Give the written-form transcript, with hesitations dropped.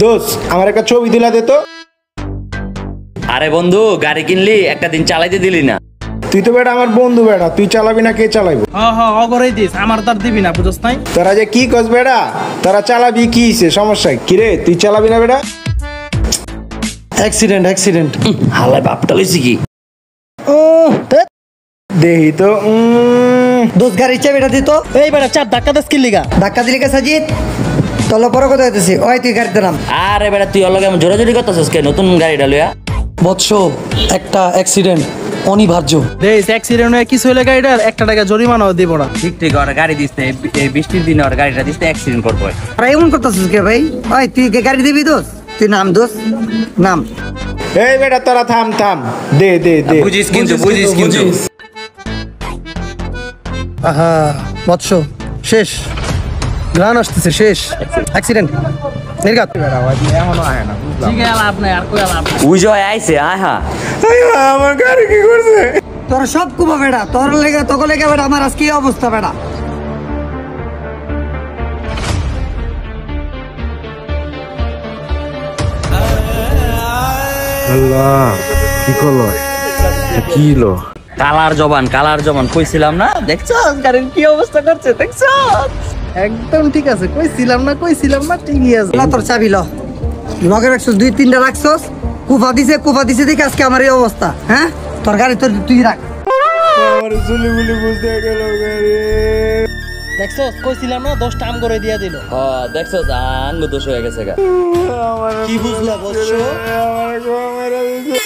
দোস্ত আমার একটা ছবি দিলা দে তো। আরে বন্ধু গাড়ি কিনলি একটা দিন চালাইতে দিলি না। তুই তো বেটা আমার বন্ধু বেটা, তুই চালাবি না কে চালাইবো? অগরেই দিস আমার তার দিবি না, বুঝছ নাই? তোরা যে কি কস বেটা, তোরা চালাবি কি হইছে সমস্যা কি রে? তুই চালাবি না বেটা? অ্যাক্সিডেন্ট হালাই বাপটা লইছি কি দেহি তো দোষ গাড়ির চাবিটা দিত। এই বেটা চার ধাক্কা দেস কি লিগা? ধাক্কা দিলে কে সাজিদ তল পরে কথা হইতেছি। ওই তুই গাড়িতে নাম। আরে বেটা তুই অলগে আমি জোরাজোরি করতেছিস কে নতুন গাড়িটা লইয়া? বৎস একটা অ্যাক্সিডেন্ট অনিবার্য। দেশ অ্যাক্সিডেন্ট হয়ে কিছু হলে গাড়িটার 1 টাকা জরিমানাও দিব না। ঠিক ওর গাড়ি দিতে এই বৃষ্টির দিনে ওর গাড়িটা দিতে অ্যাক্সিডেন্ট করবো। আর এমন করতেছিস কে ভাই? ওই তুই গাড়ি দিবি দোষ? তুই নাম দোষ নাম। এই বেটা তোরা থাম থাম, দে দে দে। বুঝিস কিন্তু আহা বৎস শেষ, গ্রান আসতেছে শেষ। অ্যাক্সিডেন্ট নির্ঘাত। ওই যে আইছে আহা আমার গাড়ি কি করছে? তোর সব কুবা বেড়া, তোর লেগে তোকে লেগে বেড়া আমার আজকে এই অবস্থা বেড়া। আল্লাহ কি করলো, কি হলো? কালার জবান কইছিলাম না? দেখছো গাড়ির কি অবস্থা করছে, দেখছো? একদম ঠিক আছে, কইছিলাম না ঠিকই আছে। তোর চাবি ল, লগে রাখছস 2-3টা রাখছস। কুফা দিছে দেখে আজকে আমার এই অবস্থা। হ্যাঁ তোর গাড়ি তোর তুই রাখ। আমার চুলি গুলি বুঝতে গেল গাড়ি। দেখছো কইছিলাম না 10 টাম করে দিয়া দিল। হ্যাঁ দেখছো আঙ্গ দোষ হয়ে গেছে গা। কি বুঝলা বৎস? আমার মেরে দিছে।